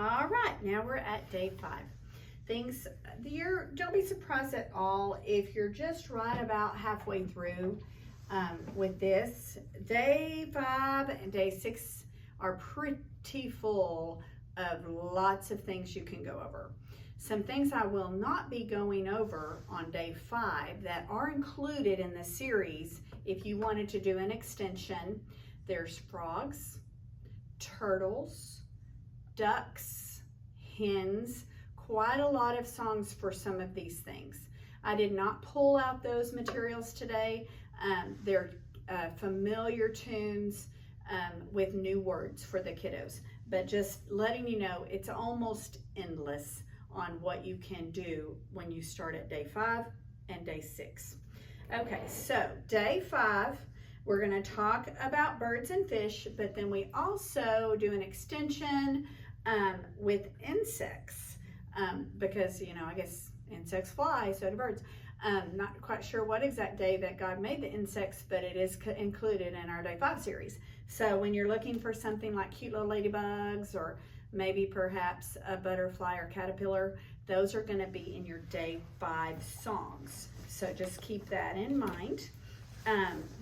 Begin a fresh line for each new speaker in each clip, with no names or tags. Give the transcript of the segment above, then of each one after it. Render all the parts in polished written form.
All right, now we're at day 5. Don't be surprised at all if you're just right about halfway through with this. Day 5 and day 6 are pretty full of lots of things you can go over. Some things I will not be going over on day 5 that are included in the series if you wanted to do an extension. There's frogs, turtles, ducks, hens, quite a lot of songs for some of these things. I did not pull out those materials today. They're familiar tunes with new words for the kiddos, but just letting you know it's almost endless on what you can do when you start at day 5 and day 6. Okay, so day 5, we're going to talk about birds and fish, but then we also do an extension with insects because, I guess insects fly, so do birds. Not quite sure what exact day that God made the insects, but it is included in our day 5 series. So when you're looking for something like cute little ladybugs or maybe perhaps a butterfly or caterpillar, those are going to be in your day 5 songs. So just keep that in mind.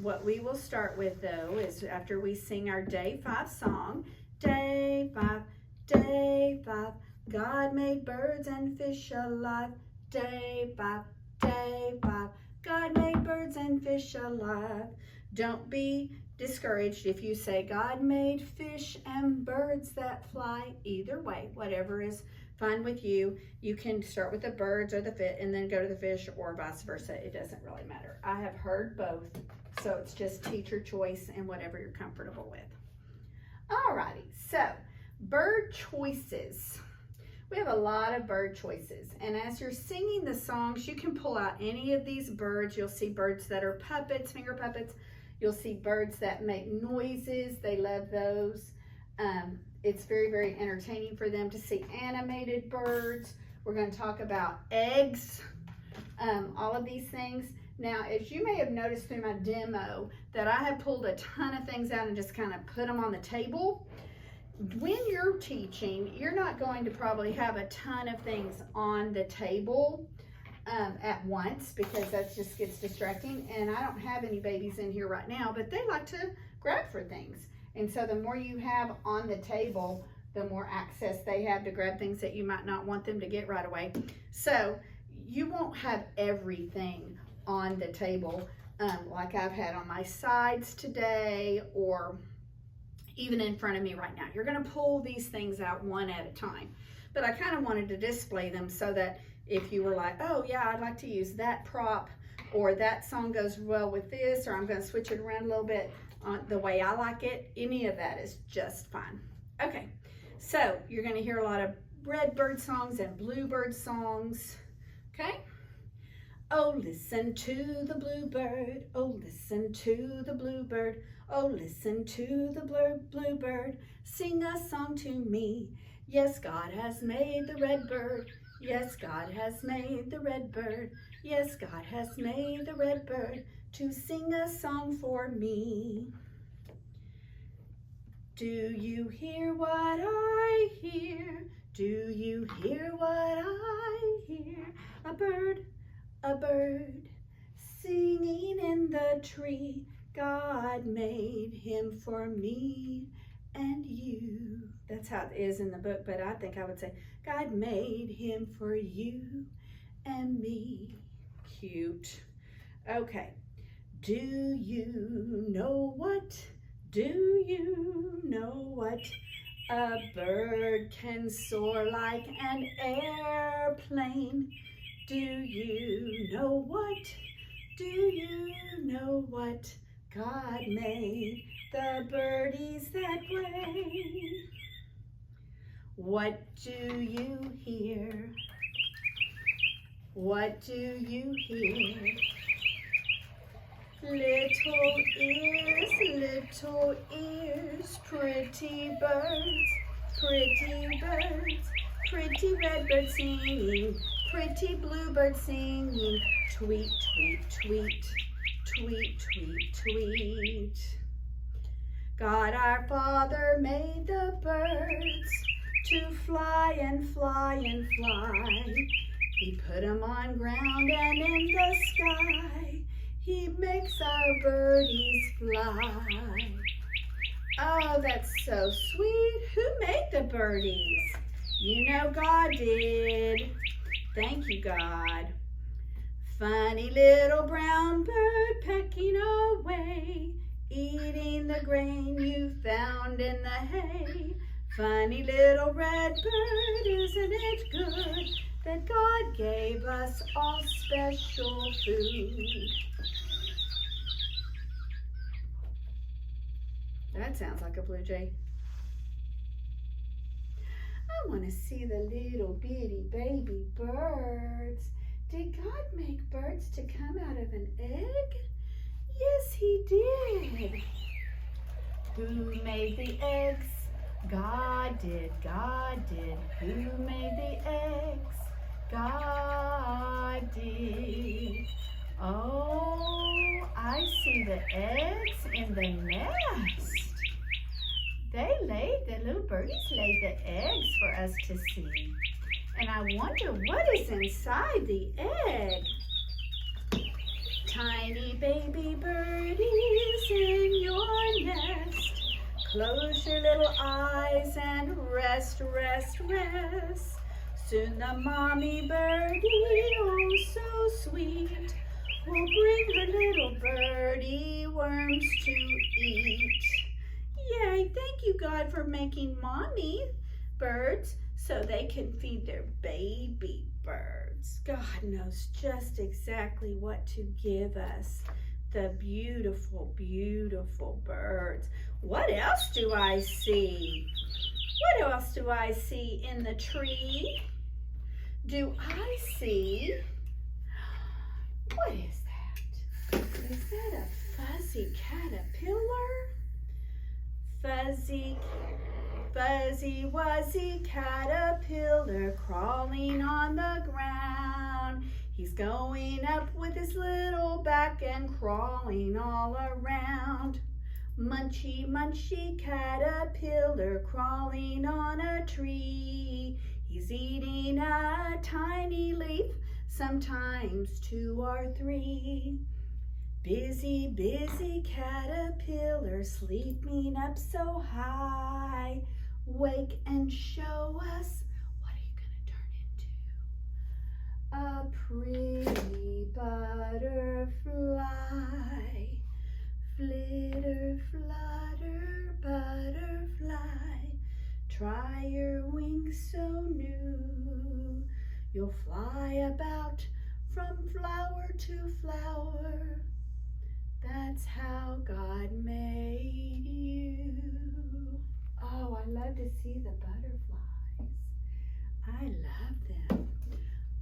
What we will start with though is after we sing our day 5 song, day 5, day 5, God made birds and fish alive. Day 5, day 5, God made birds and fish alive. Don't be discouraged if you say God made fish and birds that fly. Either way, whatever is fine with you. You can start with the birds or the fish and then go to the fish, or vice versa. It doesn't really matter. I have heard both, so it's just teacher choice and whatever you're comfortable with. Alrighty, so bird choices. We have a lot of bird choices, and as you're singing the songs, you can pull out any of these birds. You'll see birds that are puppets, finger puppets. You'll see birds that make noises. They love those. It's very, very entertaining for them to see animated birds. We're going to talk about eggs, all of these things. Now, as you may have noticed through my demo, that I have pulled a ton of things out and just kind of put them on the table. When you're teaching, you're not going to probably have a ton of things on the table at once, because that just gets distracting. And I don't have any babies in here right now, but they like to grab for things. And so the more you have on the table, the more access they have to grab things that you might not want them to get right away. So you won't have everything on the table like I've had on my sides today or even in front of me right now. You're going to pull these things out one at a time. But I kind of wanted to display them so that if you were like, oh yeah, I'd like to use that prop, or that song goes well with this, or I'm going to switch it around a little bit the way I like it, any of that is just fine. Okay, so you're going to hear a lot of red bird songs and bluebird songs. Okay. Oh, listen to the bluebird. Oh, listen to the bluebird. Oh, listen to the bluebird. Sing a song to me. Yes, God has made the red bird. Yes, God has made the red bird. Yes, God has made the red bird to sing a song for me. Do you hear what I hear? Do you hear what I hear? A bird singing in the tree. God made him for me and you. That's how it is in the book, but I think I would say, God made him for you and me. Cute. Okay. Do you know what? Do you know what? A bird can soar like an airplane. Do you know what? Do you know what? God made the birdies that way. What do you hear? What do you hear? Little ears, pretty birds, pretty birds, pretty redbird singing, pretty bluebird singing, tweet, tweet, tweet, tweet, tweet, tweet. God our Father made the birds to fly and fly and fly. He put 'em on ground and in the sky. He makes our birdies fly. Oh, that's so sweet. Who made the birdies? You know God did. Thank you, God. Funny little brown bird pecking away, eating the grain you found in the hay. Funny little red bird, isn't it good that God gave us all special food? That sounds like a blue jay. I want to see the little bitty baby birds. Did God make birds to come out of an egg? Yes, he did. Who made the eggs? God did, God did. Who made the eggs? God did. Oh, I see the eggs in the nest. The little birdies laid the eggs for us to see. And I wonder what is inside the egg. Tiny baby birdies in your nest. Close your little eyes and rest, rest, rest. Soon the mommy birdie, oh so sweet, will bring her little birdie worms to eat. Yay, thank you, God, for making mommy birds so they can feed their baby birds. God knows just exactly what to give us. The beautiful, beautiful birds. What else do I see? What else do I see in the tree? Do I see, what is that? Is that a fuzzy caterpillar? Fuzzy, fuzzy, wuzzy caterpillar crawling on the ground. He's going up with his little back and crawling all around. Munchy, munchy caterpillar crawling on a tree. He's eating a tiny leaf, sometimes 2 or 3. Busy, busy caterpillar sleeping up so high. Wake and show us, what are you gonna turn into? A pretty butterfly. Flitter, flutter, butterfly. Try your wings so new. You'll fly about from flower to flower. That's how God made you. Oh, I love to see the butterflies. I love them.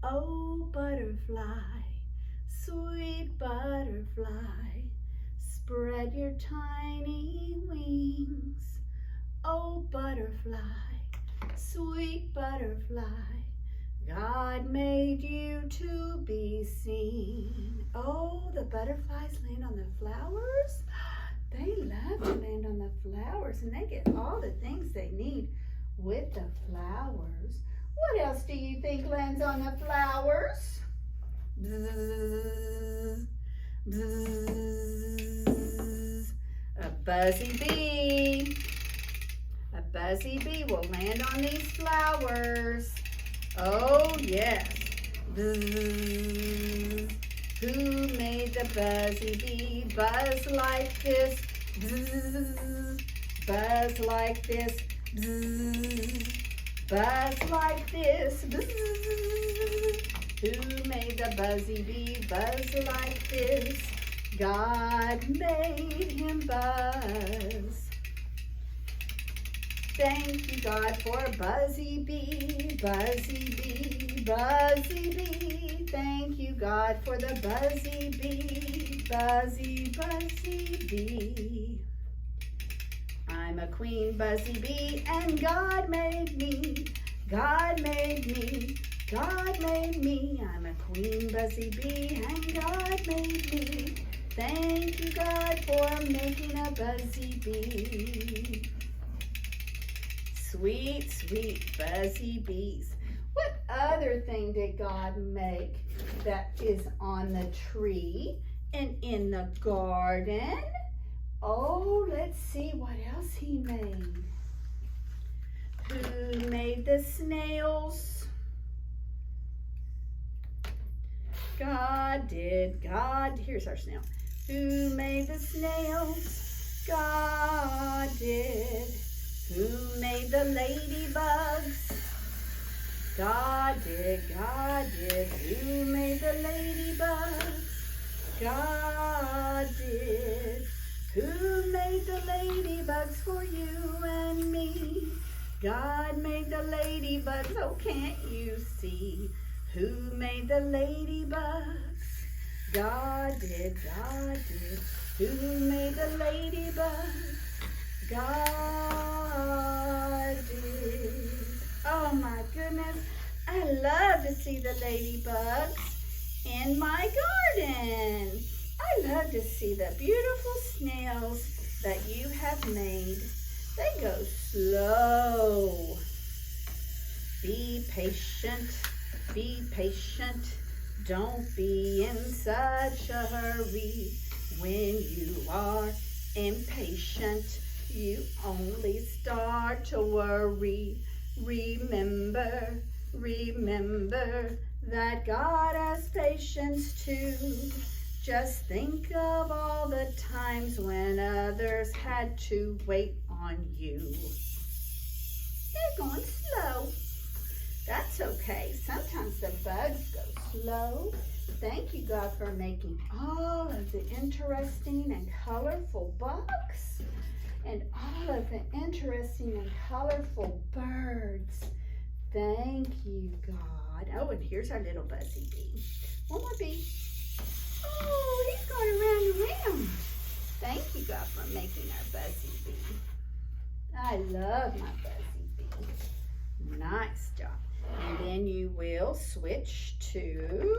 Oh, butterfly, sweet butterfly, spread your tiny wings. Oh, butterfly, sweet butterfly, God made you to be seen. Oh, the butterflies land on the flowers. They love to land on the flowers, and they get all the things they need with the flowers. What else do you think lands on the flowers? Bzzz, bzzz. A buzzy bee. A buzzy bee will land on these flowers. Oh, yes. Bzzz. Who made the buzzy bee buzz like this? Bzzz. Buzz like this. Bzzz. Buzz like this. Bzzz. Who made the buzzy bee buzz like this? God made him buzz. Thank you, God, for Buzzy Bee, Buzzy Bee, Buzzy Bee. Thank you, God, for the Buzzy Bee, Buzzy, Buzzy Bee. I'm a queen Buzzy Bee, and God made me. God made me. God made me. I'm a queen Buzzy Bee, and God made me. Thank you, God, for making a Buzzy Bee. sweet, sweet fuzzy bees. What other thing did God make that is on the tree and in the garden? Oh, let's see what else he made. Who made the snails? God did. God, here's our snail. Who made the snails? God did. Who made the ladybugs? God did. God did. Who made the ladybugs? God did. Who made the ladybugs for you and me? God made the ladybugs, oh can't you see? Who made the ladybugs? God did, God did. Who made the ladybugs? God did. Oh my goodness, I love to see the ladybugs in my garden. I love to see the beautiful snails that you have made. They go slow. Be patient, be patient. Don't be in such a hurry. When you are impatient, you only start to worry. Remember, remember that God has patience too. Just think of all the times when others had to wait on you. They're going slow. That's okay. Sometimes the bugs go slow. Thank you, God, for making all of the interesting and colorful bugs and all of the interesting and colorful birds. Thank you, God. Oh, and here's our little buzzy bee. One more bee. Oh, he's going around and around. Thank you, God, for making our buzzy bee. I love my buzzy bee. Nice job. And then you will switch to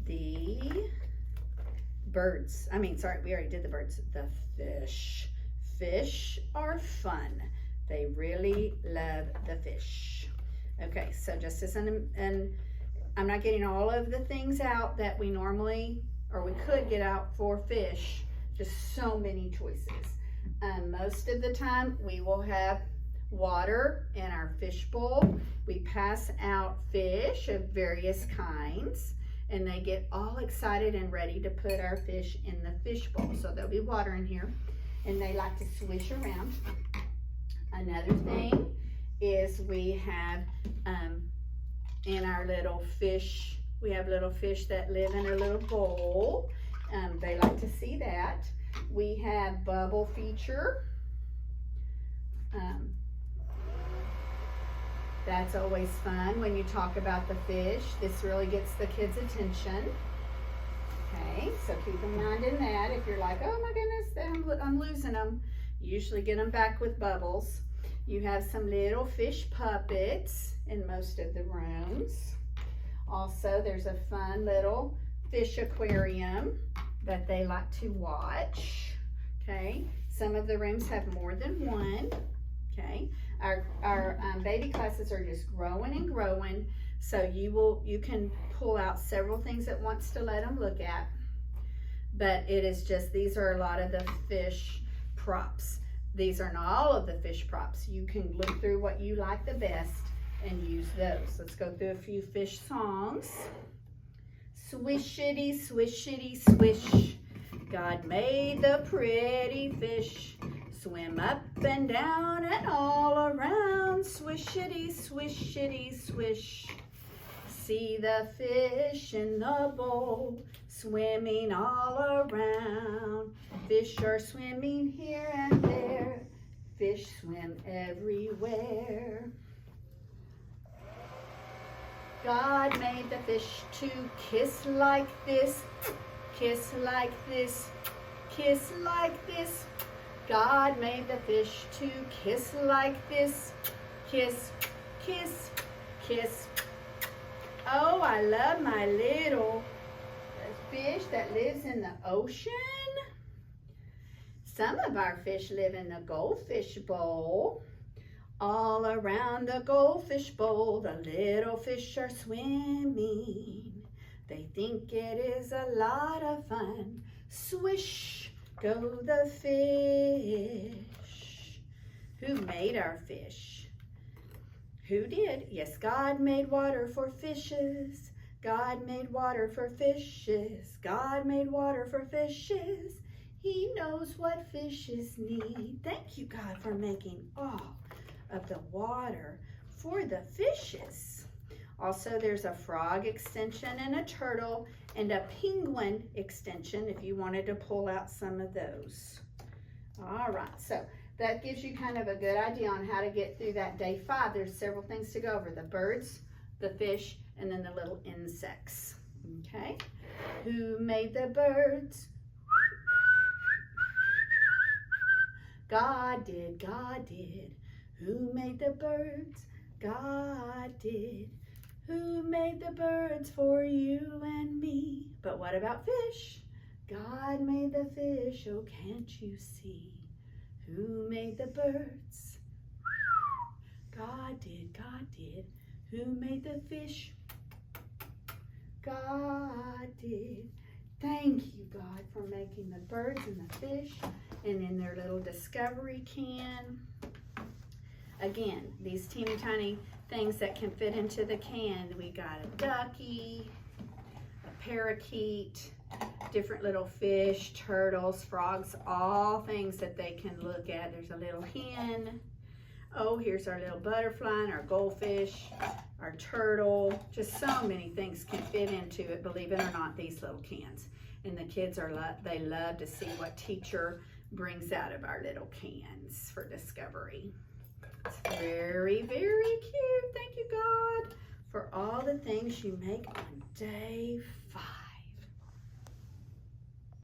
the birds. We already did the birds. The fish. Fish are fun. They really love the fish. Okay, so just as I'm not getting all of the things out that we normally, or we could get out for fish. Just so many choices. Most of the time we will have water in our fish bowl. We pass out fish of various kinds and they get all excited and ready to put our fish in the fish bowl. So there'll be water in here and they like to swish around. Another thing is we have in our little fish, we have little fish that live in a little bowl. They like to see that. We have bubble feature. That's always fun when you talk about the fish. This really gets the kids' attention. Okay, so keep in mind in that. If you're like, oh my goodness, I'm losing them, you usually get them back with bubbles. You have some little fish puppets in most of the rooms. Also, there's a fun little fish aquarium that they like to watch. Okay, some of the rooms have more than one. Okay, our baby classes are just growing and growing, so you can pull out several things at once to let them look at. But it is just, these are a lot of the fish props. These are not all of the fish props. You can look through what you like the best and use those. Let's go through a few fish songs. Swishity, swishity, swish. God made the pretty fish swim up and down and all around. Swishity, swishity, swish. See the fish in the bowl swimming all around. Fish are swimming here and there. Fish swim everywhere. God made the fish to kiss like this, kiss like this, kiss like this. God made the fish to kiss like this, kiss, kiss, kiss. Oh, I love my little fish that lives in the ocean. Some of our fish live in the goldfish bowl. All around the goldfish bowl, the little fish are swimming. They think it is a lot of fun. Swish go the fish. Who made our fish? Who did? Yes, God made water for fishes. God made water for fishes. God made water for fishes. He knows what fishes need. Thank you, God, for making all of the water for the fishes. Also, there's a frog extension and a turtle and a penguin extension if you wanted to pull out some of those. All right, so that gives you kind of a good idea on how to get through that day 5. There's several things to go over: the birds, the fish, and then the little insects. Okay, who made the birds? God did, God did. Who made the birds? God did. Who made the birds for you and me? But what about fish? God made the fish, oh can't you see? Who made the birds? God did, God did. Who made the fish? God did. Thank you, God, for making the birds and the fish and in their little discovery can. Again, these teeny tiny things that can fit into the can. We got a ducky, a parakeet, different little fish, turtles, frogs, all things that they can look at. There's a little hen. Oh, here's our little butterfly and our goldfish, our turtle. Just so many things can fit into it, believe it or not, these little cans. And the kids they love to see what teacher brings out of our little cans for discovery. It's very, very cute. Thank you, God, for all the things you make on day 5.